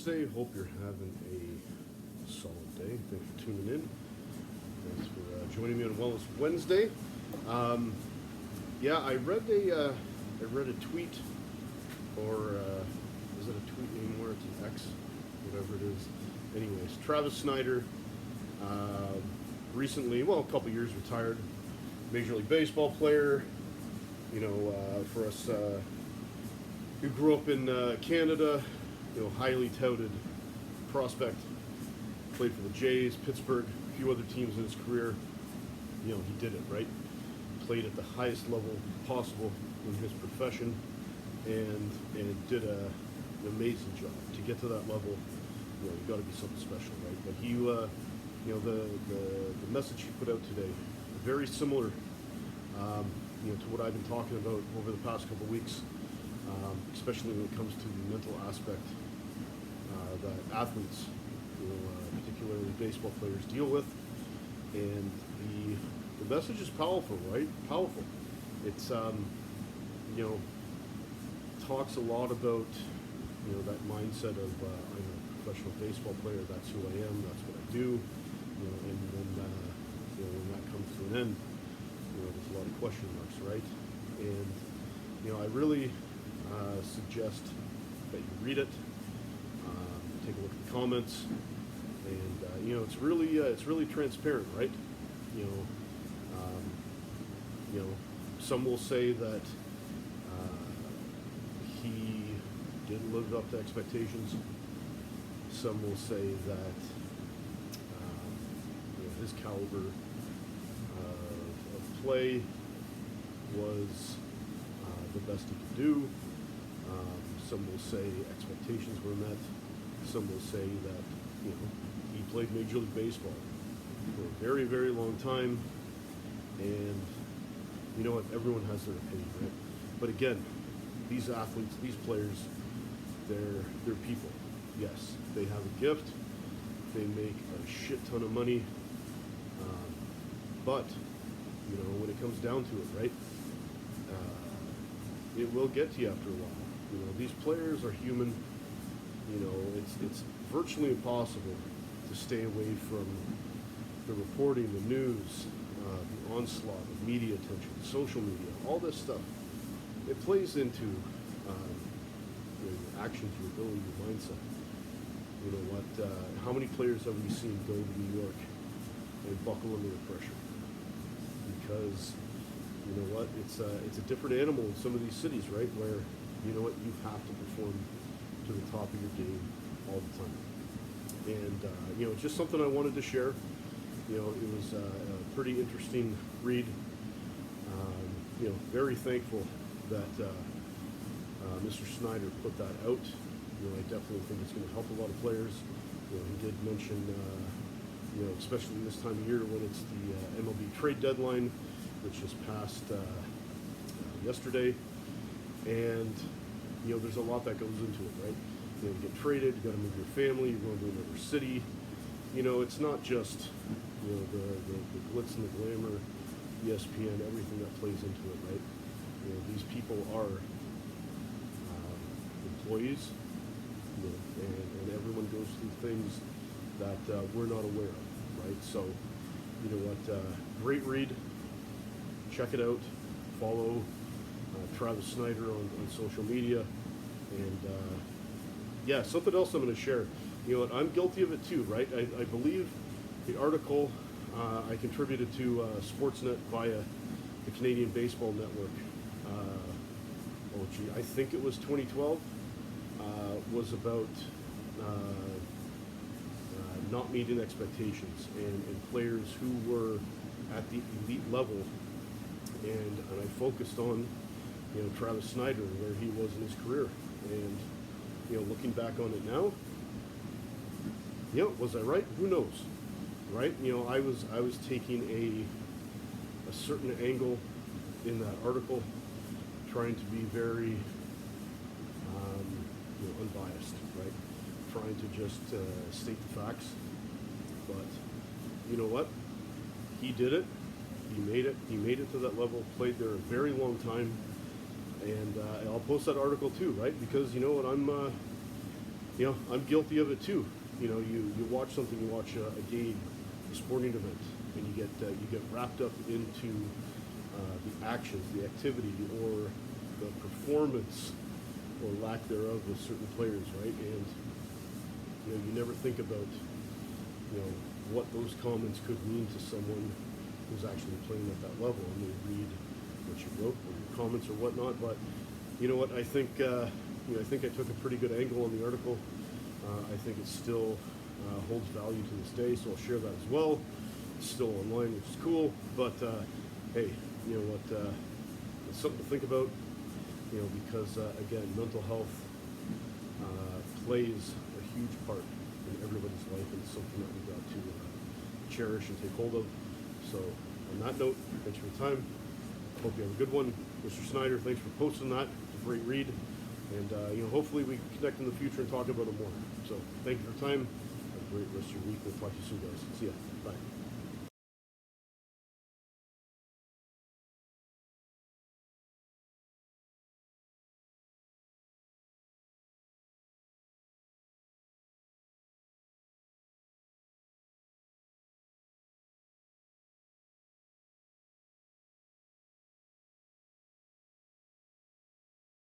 Wednesday. Hope you're having a solid day. Thanks for tuning in. Thanks for joining me on Wellness Wednesday. I read a tweet, or is it a tweet anymore? It's an X, whatever it is. Anyways, Travis Snider, recently, a couple years retired, Major League Baseball player. For us who grew up in Canada, highly touted prospect. Played for the Jays, Pittsburgh, a few other teams in his career. He did it, right? Played at the highest level possible in his profession, and did an amazing job. To get to that level, you got to be something special, right? But he, the message he put out today, very similar, to what I've been talking about over the past couple of weeks, especially when it comes to the mental aspect that athletes, particularly baseball players, deal with. And the message is powerful, right? Powerful. It's talks a lot about that mindset of I'm a professional baseball player. That's who I am. That's what I do. And then when that comes to an end, there's a lot of question marks, right? And I really suggest that you read it, take a look at the comments, and it's really transparent, right? Some will say that he didn't live up to expectations. Some will say that his caliber of play was the best he could do. Some will say expectations were met. Some will say that he played Major League Baseball for a very, very long time, and you know what? Everyone has their opinion, right? But again, these athletes, these players, they're people. Yes, they have a gift. They make a shit ton of money. But when it comes down to it, right? It will get to you after a while. These players are human. It's virtually impossible to stay away from the reporting, the news, the onslaught of media attention, social media, all this stuff. It plays into your actions, your ability, your mindset. How many players have we seen go to New York and buckle under the pressure? Because it's a different animal in some of these cities, right? Where you have to perform to the top of your game all the time. And it's just something I wanted to share. It was a pretty interesting read. Very thankful that Mr. Snider put that out. I definitely think it's going to help a lot of players. He did mention, especially this time of year when it's the MLB trade deadline, which just passed yesterday. And, there's a lot that goes into it, right? You get traded, you got to move your family, you're going to another city. It's not just, the glitz and the glamour, ESPN, everything that plays into it, right? These people are employees, and everyone goes through things that we're not aware of, right? So, great read. Check it out. Follow Travis Snider on social media. And something else I'm going to share. I'm guilty of it too, right? I believe the article I contributed to Sportsnet via the Canadian Baseball Network. I think it was 2012. Was about not meeting expectations and players who were at the elite level, and I focused on Travis Snider and where he was in his career, and looking back on it now, was I right? Who knows, right? I was taking a certain angle in that article, trying to be very unbiased, right? Trying to just state the facts. But you know what? He did it. He made it. He made it to that level. Played there a very long time. And I'll post that article too, right? Because you know what? I'm guilty of it too. You watch something, you watch a game, a sporting event, and you get wrapped up into the actions, the activity, or the performance or lack thereof of certain players, right? And you never think about what those comments could mean to someone who's actually playing at that level, and they read what you wrote or your comments or whatnot. But you know what? I think I think I took a pretty good angle on the article. I think it still holds value to this day, so I'll share that as well. It's still online, which is cool. But hey, you know what? It's something to think about. Because again, mental health plays a huge part in everybody's life, and it's something that we've got to cherish and take hold of. So, on that note, thanks for your time. Hope you have a good one, Mr. Snider. Thanks for posting that. It's a great read, and hopefully we can connect in the future and talk about it more. So, thank you for your time. Have a great rest of your week. We'll talk to you soon, guys. See ya. Bye.